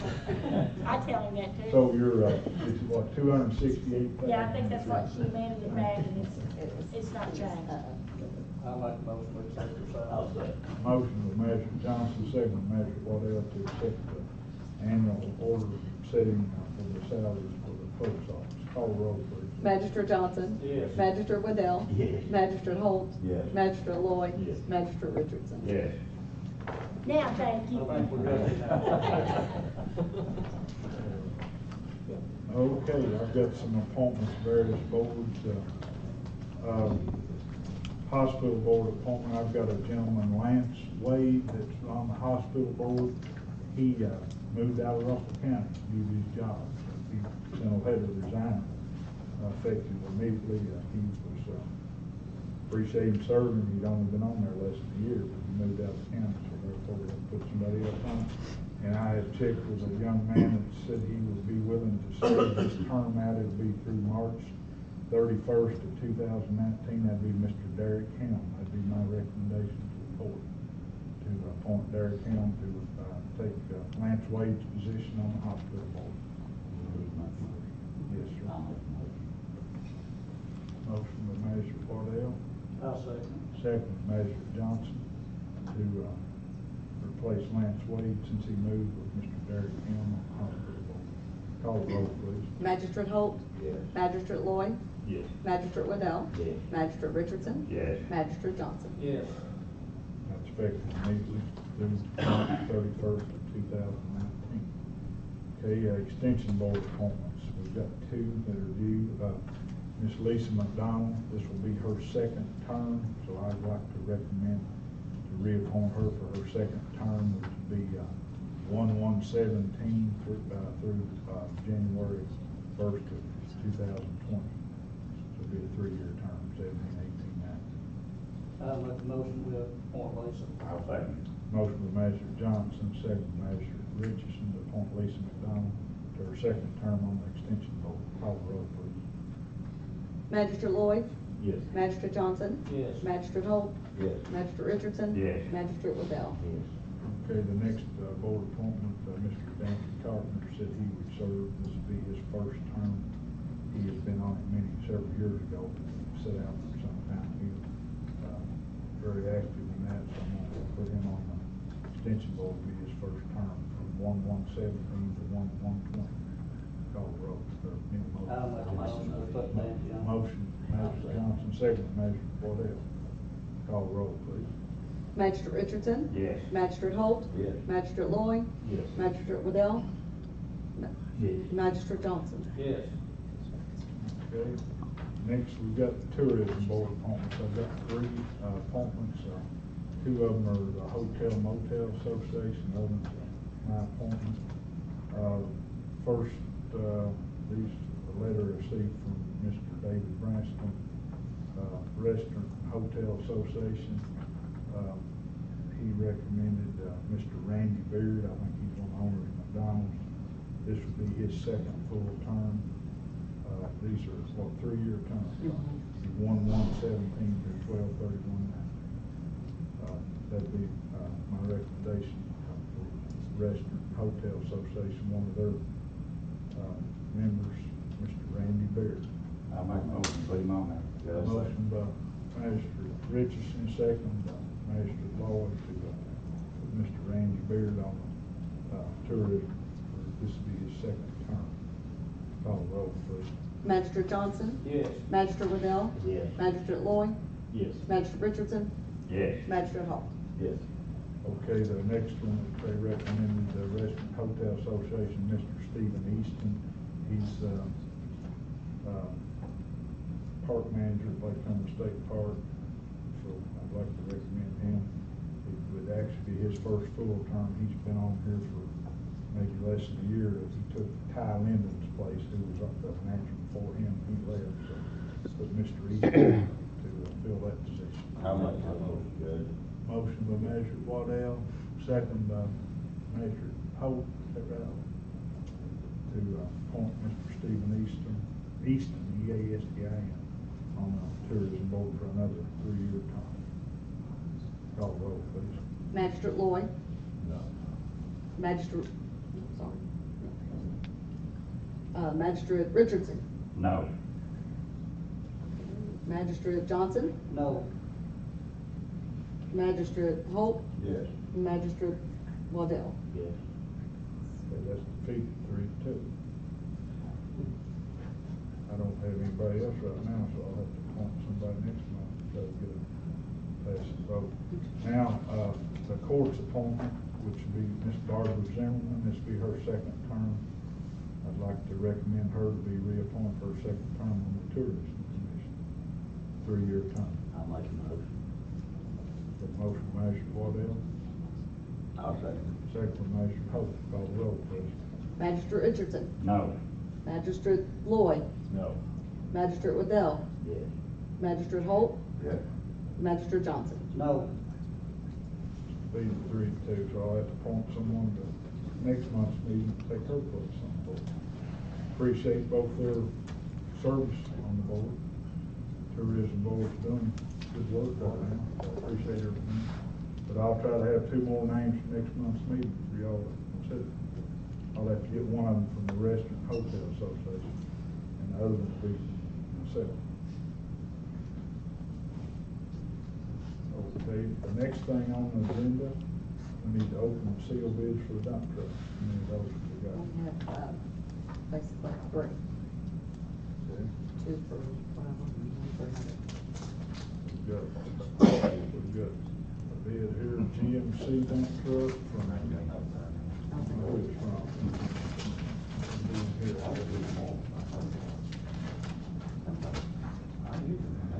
I tell him that too. So you're, it's what, 268,000? Yeah, I think that's what she amended it back, and it's not changed. I'll make a motion to accept the I'll salary. say. Motion by Magistrate Johnson, second by Magistrate Waddell to accept the annual order setting for the salaries for the clerk's office. Call the roll, please. Magistrate Johnson? Yes. Magistrate Waddell? Yes. Magistrate Holt? Yes. Magistrate Lloyd? Yes. Magistrate Richardson? Yes. Now, thank you. I think we're good. Okay, I've got some appointments, various boards. Hospital board appointment, I've got a gentleman, Lance Wade, that's on the hospital board. He moved out of Russell County due to his job. He sent a letter resigning, effective immediately. He was, appreciate him serving. He'd only been on there less than a year, but he moved out of the county, so therefore they had to put somebody else on. And I had checked with a young man that said he would be willing to serve his term out. It'll be through March 31st of 2019. That'd be Mr. Derek Helm. That'd be my recommendation to the board, to appoint Derek Helm to take Lance Wade's position on the hospital board. Yes, sir. Motion by Magistrate Waddell, I'll second. second by Magistrate Johnson to replace Lance Wade since he moved with Mr. Derek Helm on the hospital board. Call the roll, please. Magistrate Holt? Yes. Magistrate Lloyd? Yes. Magistrate Waddell? Yes. Magistrate Richardson? Yes. Magistrate Johnson? Yes. That's effective immediately through March 31st of 2019. Okay, extension board appointments. We've got two that are due. Miss Lisa McDonald, this will be her second term, so I'd like to recommend to reappoint her for her second term, which would be 1/1/17 through January 1st of 2020. So it'll be a 3-year term, 17, 18, 19. I'll make a motion to appoint Lisa. I'll second. Motion by Magistrate Johnson, second by Magistrate Richardson to appoint Lisa McDonald to her second term on the extension board. Call the roll, please. Magistrate Lloyd? Yes. Magistrate Johnson? Yes. Magistrate Holt? Yes. Magistrate Richardson? Yes. Magistrate Waddell? Yes. Okay, the next board appointment, Mr. Danny Carpenter said he would serve. This would be his first term. He has been on it several years ago, set out for some time. He was very active in that, so I'm going to put him on the extension board. It'll be his first term from 1/1/17 to 1/1/20. Call the roll. I'll make a motion to put Nancy on. Motion, Magistrate Johnson, second, Magistrate Waddell. Call the roll, please. Magistrate Richardson? Yes. Magistrate Holt? Yes. Magistrate Lloyd? Yes. Magistrate Waddell? Yes. Magistrate Johnson? Yes. Okay, next we've got the tourism board appointments. I've got 3 appointments. 2 of them are the Hotel Motel Association, the other one's my appointment. First, these, a letter received from Mr. David Branston, Restaurant Hotel Association. He recommended, Mr. Randy Beard, I think he's one owner of McDonald's. This would be his second full term. These are, what, 3-year terms? 1/1/17 through 12/31. That'd be, my recommendation for Restaurant Hotel Association, one of their, members, Mr. Randy Beard. I'll make a motion to put him on there. Motion by Magistrate Richardson, second by Magistrate Lloyd to put Mr. Randy Beard on tourism. This will be his second term. Call the roll, please. Magistrate Johnson? Yes. Magistrate Waddell? Yes. Magistrate Lloyd? Yes. Magistrate Richardson? Yes. Magistrate Hall? Yes. Okay, the next one, they recommended the Restaurant Hotel Association, Mr. Stephen Easton. He's, park manager at Lake Humber State Park, so I'd like to recommend him. It would actually be his first full term. He's been on here for maybe less than a year. He took Ty Linden's place, who was up the manager before him. He left, so put Mr. Easton to fill that position. How much is that motion, Judge? Motion by Magistrate Waddell, second by Magistrate Holt, is that right? To appoint Mr. Stephen Easton, E-A-S-T-I-N, on the tourism board for another 3-year term. Call the roll, please. Magistrate Lloyd? No. Magistrate, Magistrate Richardson? No. Magistrate Johnson? No. Magistrate Holt? Yes. Magistrate Waddell? Yes. Okay, that's defeated 3-2. I don't have anybody else right now, so I'll have to appoint somebody next month to get a passing vote. Now, the court's appointment, which would be Miss Barbara Zimmerman, this will be her second term. I'd like to recommend her to be reappointed for her second term on the Tourism Commission, 3-year term. I'll make a motion. The motion by Magistrate Waddell, I'll second. second by Magistrate Holt. Call the roll, please. Magistrate Richardson? No. Magistrate Lloyd? No. Magistrate Waddell? Yes. Magistrate Holt? Yes. Magistrate Johnson? No. Being 3-2, so I'll have to appoint someone to next month's meeting to take her place on the board. Appreciate both their service on the board. Tourism board's doing good work right now, so I appreciate everything. But I'll try to have 2 more names for next month's meeting for y'all to consider. I'll have to get one of them from the Restaurant Hotel Association, and the other one will be myself. Okay, the next thing on the agenda, we need to open and seal bids for the dump truck. How many of those have we got? We have, basically 3. Okay, 2 for whatever, 1 for another. we got a bid here, GMC dump truck from, who it's from?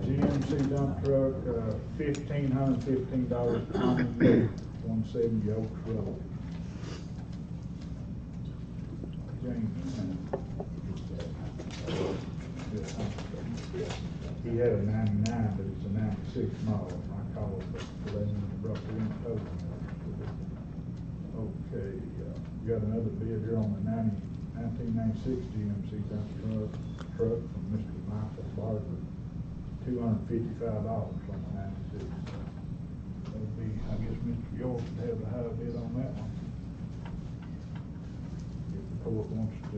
GMC dump truck, $1,515, common, 170 Oaks Road. James. He had a 99, but it's a 96 model. I called it, but they brought it in total. Okay, we got another bid here on the 1996 GMC dump truck from Mr. Michael Barber, $255 on the 96. That'd be, I guess Mr. York would have the high bid on that one. If the court wants to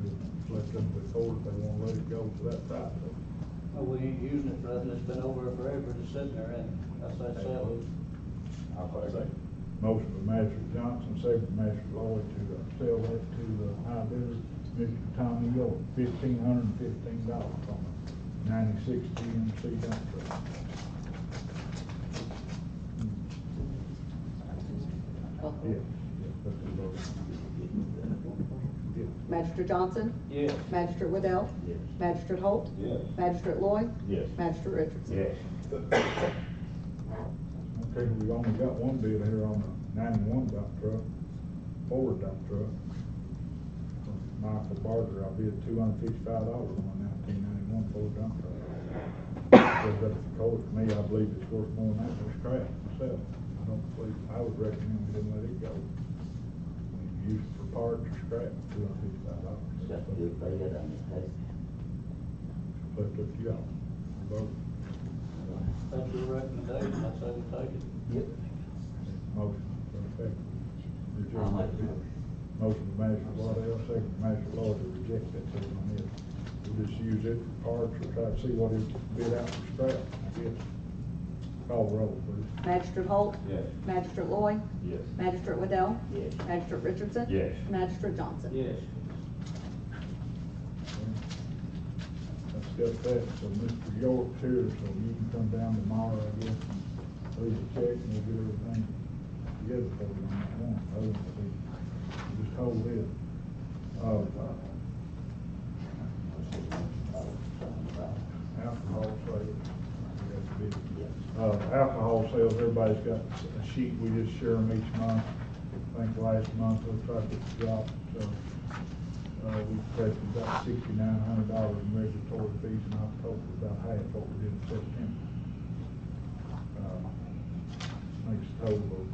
let them to the court, if they want to let it go to that price. Oh, we ain't using it for nothing. It's been over forever, just sitting there, and I say sell it. I'll second. Motion by Magistrate Johnson, second by Magistrate Lloyd to sell that to the high bidder, Mr. Tommy York, $1,515 on the 96 GMC dump truck. Yes, that's the vote. Yes. Magistrate Johnson? Yes. Magistrate Waddell? Yes. Magistrate Holt? Yes. Magistrate Lloyd? Yes. Magistrate Richardson? Yes. Okay, we only got one bid here on the 91 dump truck, Ford dump truck. Michael Barger, I bid $255 on 1991 Ford dump truck. Goes up the court, to me, I believe it's worth more than that for scrap myself. I would recommend we didn't let it go. When you use it for parts or scrap, $255. Got a good bid on it, hey? But up to y'all. Vote. That's your recommendation, I say we take it. Yep. Motion, perfect. I'll make the motion. Motion to Master Waddell, second to Master Lloyd to reject that bid on it. We'll just use it for parts or try to see what it bid out for scrap, I guess. Call the roll, please. Magistrate Holt? Yes. Magistrate Lloyd? Yes. Magistrate Waddell? Yes. Magistrate Richardson? Yes. Magistrate Johnson? Yes. That's got that, so Mr. York's here, so you can come down tomorrow, I guess, and leave a check, and we'll get everything together for you on that one. Other than we just hold it. Alcohol sales. Alcohol sales, everybody's got a sheet, we just share them each month. I think last month we tried to drop, so, we collected about $6,900 in regulatory fees in October, about half what we did in September. Makes a total of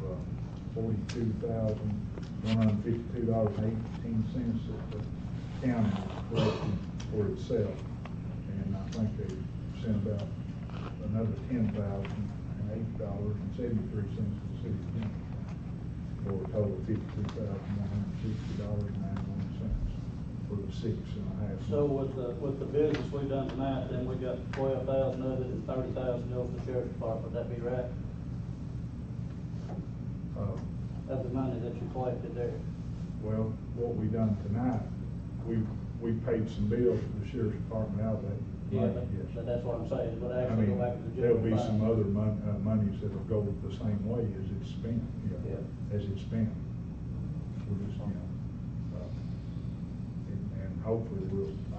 $42,152.18 that the county is collecting for itself. And I think they sent about another $10,008.73 to the city county for a total of $52,160.91 for the 6.5. So with the business we done tonight, then we got 12,000 of it and 30,000 goes to the sheriff's department, would that be right? Of the money that you collected there? Well, what we done tonight, we paid some bills to the sheriff's department out of that. Yeah, money, yes. but that's what I'm saying, but I actually mean, go back to the there'll general be fund. some other monies that'll go the same way as it's spent, Yeah. as it's spent. We're just, and hopefully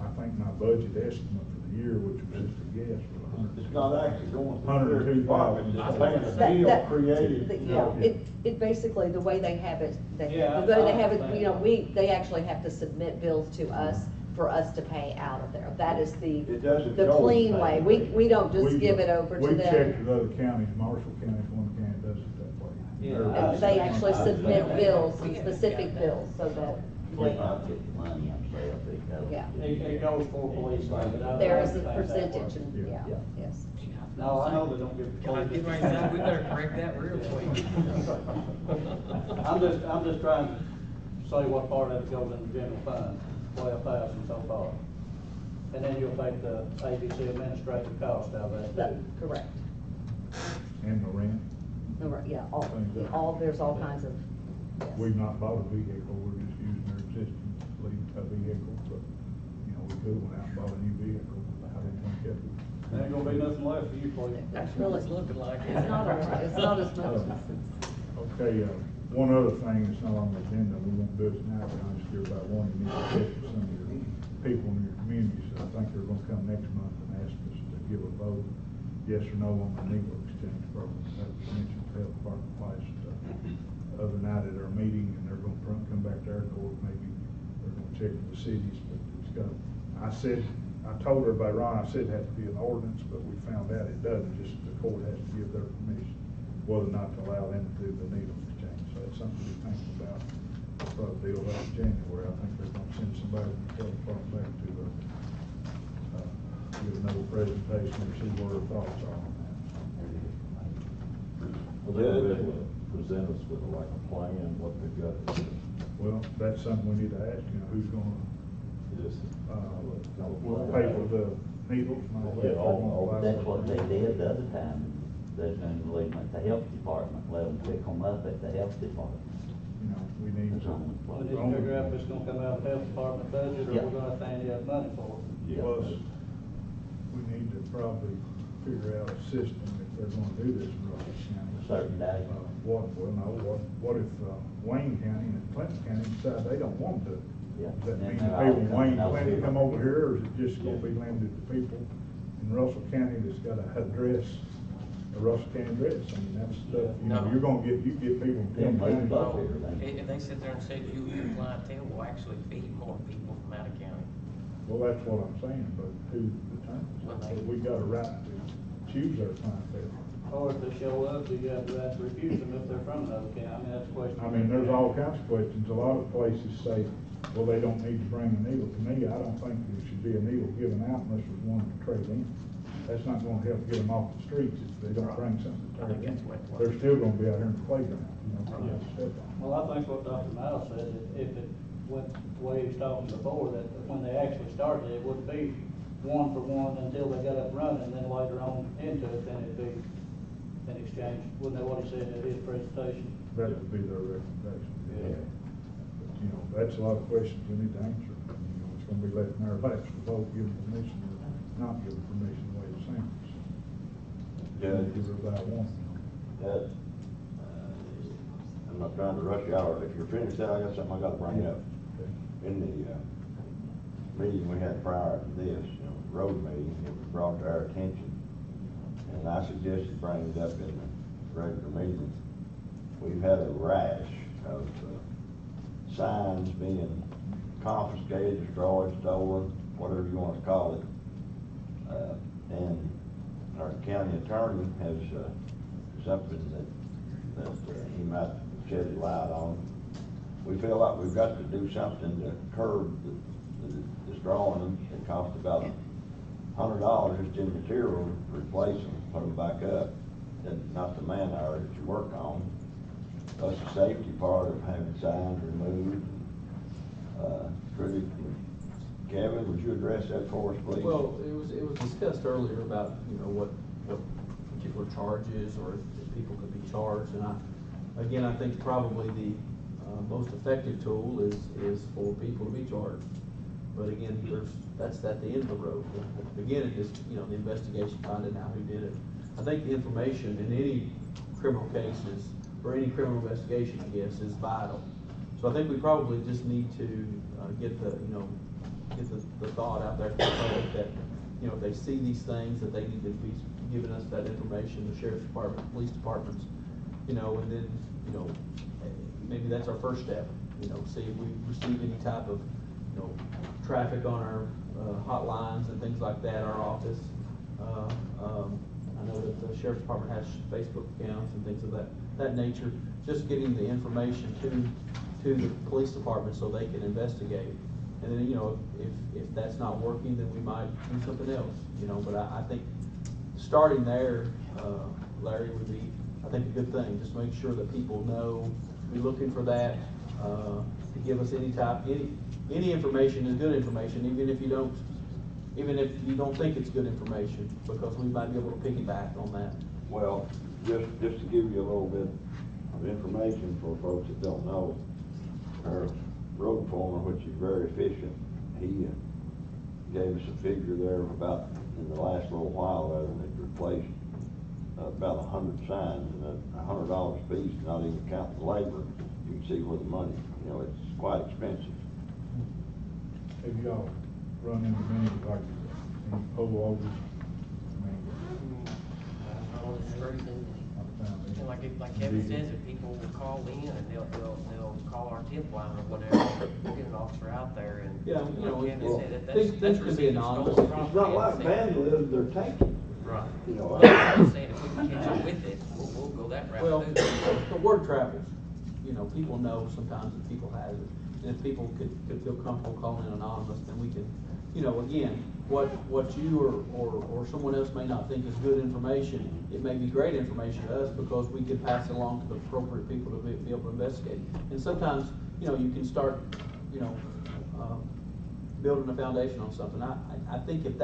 I think my budget estimate for the year, which was just a guess, was It's not actually going to the 102,000. department, it's paying the That- deal that- created. Yeah, it basically, the way they have it, Yeah, the way they have I it, they actually have to submit bills to us for us to pay out of there. That is It doesn't the go clean that way. way. We don't just We- give it over to them. We checked with other counties, Marshall County's one county that does it that way. Yeah, They're- They actually submit bills, specific bills, so that, We not get the money on sale, they go. yeah. It goes for police, but I There is a understand that percentage, part. and, Yeah. yeah, yes. No, I know they don't give. God, get right now, we better correct that real quick. I'm just trying to say what part of it goes in the general fund, 12,000 so far. And then you'll take the ABC administrative cost out of that That, too. correct. And the rent. Yeah, Things there's all kinds of, yes. We've not bought a vehicle, we're just using their existing fleet of vehicles, but, we could have went out and bought a new vehicle. I didn't think that would. There ain't gonna be nothing left for you, please. That's Really, what it's looking like. It's not a lot, it's not as much as Okay, one other thing that's not on the agenda, we won't do it tonight, but I just hear about one, you need to check with some of your people in your communities. I think they're gonna come next month and ask us to give a vote, yes or no, on the needle exchange program. That was mentioned to health department last, other night at our meeting, and they're gonna come back to our court, maybe they're gonna check with the cities, but it's got, I told everybody, Ron, I said it had to be an ordinance, but we found out it doesn't, just the court has to give their permission, whether or not to allow them to do the needle exchange. So that's something to think about. Probably deal about in January. I think they're gonna send somebody from the health department back to, give another presentation and see where their thoughts are on that. Well, they'll be able to present us with like a plan, what they've got to do. Well, that's something we need to ask, who's gonna, Just, pay for the needles and all that. Yeah, all That's what they did the other time, they're going to leave them at the health department, let them pick them up at the health department. We need That's to. on the We plan. need to figure out if it's gonna come out of the health department budget, or Yeah. we're gonna have to handy out money for it. Yeah. Plus, we need to probably figure out a system if they're gonna do this in Russell County. Certain day. What if Wayne County and Clinton County decide they don't want to? Yeah. Does that Then mean they're the all people in coming Wayne, over Clinton here. come over here, or is it just gonna be limited to people in Russell County that's got an address a Russell County address. I mean, that's stuff, you know, No. you get people from Penn County. No, if they sit there and say your clientele will actually feed more people from out of county. Well, that's what I'm saying, but who determines Well, that? they- So we got a right to choose our clientele. Or if they show up, do you have the right to refuse them if they're from another county? I mean, that's a question. I mean, there's all kinds of questions. A lot of places say, well, they don't need to bring a needle. To me, I don't think there should be a needle given out unless there's one to trade in. That's not gonna help get them off the streets if they don't bring something to trade in. They're still gonna be out here in the playground, you know, for that step on. Well, I think what Dr. Miles said, that if it went the way he was talking before, that when they actually started, it wouldn't be one for one until they got up running, and then later on into it, then it'd be an exchange. Wasn't that what he said in his presentation? That would be their recommendation. Yeah. But, you know, that's a lot of questions we need to answer. You know, it's gonna be left in our laps to both give them permission or not give them permission the way it seems. Judge. Give it about one. I'm not trying to rush you out. If you're finished, I got something I gotta bring up. Okay. In the, meeting we had prior to this, road meeting, it was brought to our attention, and I suggested bringing it up in the regular meeting. We've had a rash of, signs being confiscated, destroyed, stolen, whatever you want to call it. And our county attorney has, something that he might shed a light on. We feel like we've got to do something to curb the destroying them. It costs about $100 just in material to replace them, put them back up, and not the man hour that you work on. Plus the safety part of having signs removed. Pretty, Kevin, would you address that for us, please? Well, it was discussed earlier about, what particular charges or if people could be charged, and I think probably the most effective tool is for people to be charged. But again, that's at the end of the road. At the beginning is, the investigation, finding out who did it. I think the information in any criminal cases, or any criminal investigation, I guess, is vital. So I think we probably just need to get the thought out there for the public that, if they see these things, that they need to be giving us that information, the sheriff's department, police departments, and then, maybe that's our first step, see if we receive any type of, traffic on our hotlines and things like that, our office. I know that the sheriff's department has Facebook accounts and things of that nature. Just getting the information to the police department so they can investigate. And then, if that's not working, then we might do something else, but I think starting there, Larry, would be, I think, a good thing. Just make sure that people know, be looking for that, to give us any information is good information, even if you don't think it's good information, because we might be able to piggyback on that. Well, just to give you a little bit of information for folks that don't know, our road foreman, which is very efficient, he gave us a figure there about, in the last little while there, that it replaced about 100 signs, and $100 a piece, not even counting labor. You can see where the money, it's quite expensive. Have y'all run into many, like, any pullovers? I mean, On the street. I found it. And like Kevin says, if people will call in and they'll call our tip line or whatever, we'll get an officer out there and. Yeah, Kevin said that things that's can be receiving anonymous. stolen It's not like property. vandalism, they're taking. Right. I'm I'm saying if we can catch up with it, we'll go that route Well, too. the word travels. People know sometimes that people have it. And if people could feel comfortable calling in anonymous, then we can, again, what you or someone else may not think is good information, it may be great information to us because we could pass it along to the appropriate people to be able to investigate. And sometimes, you can start, building a foundation on something. I think if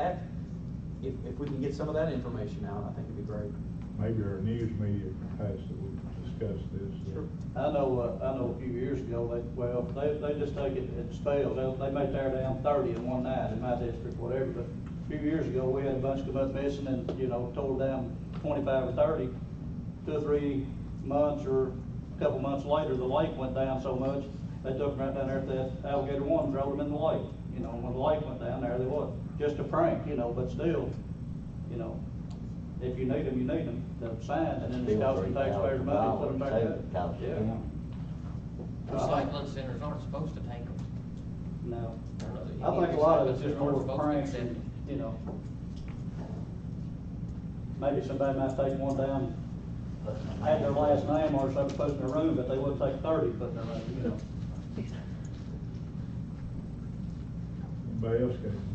we can get some of that information out, I think it'd be great. Maybe our news media can pass that we discussed this. Sure. I know a few years ago, they just take it at spells. They may tear down 30 in one night in my district, whatever, but a few years ago, we had a bunch come up missing and, tore down 25 or 30. 2 or 3 months or a couple months later, the lake went down so much, they took them right down there at that Alligator One and threw them in the lake. When the lake went down there, they was just a prank, but still, if you need them, you need them, the sign, and then it's costing taxpayers money, put them back up. Yeah. Recycling centers aren't supposed to take them. No. You I need think a lot of it's recycling just centers more aren't supposed to pranks accept and, it. you know, maybe somebody might take one down, had their last name or something put in their room, but they would take 30 put in their room, you know. Anybody else got anything?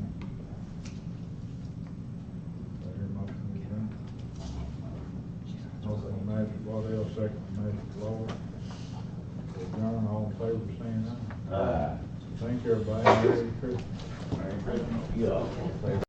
I hear motion to adjourn. Motion by Magic Waddell, second by Magic Lord. To adjourn, all in favor, saying aye. Aye. Thank you, everybody. Merry Christmas. Yeah.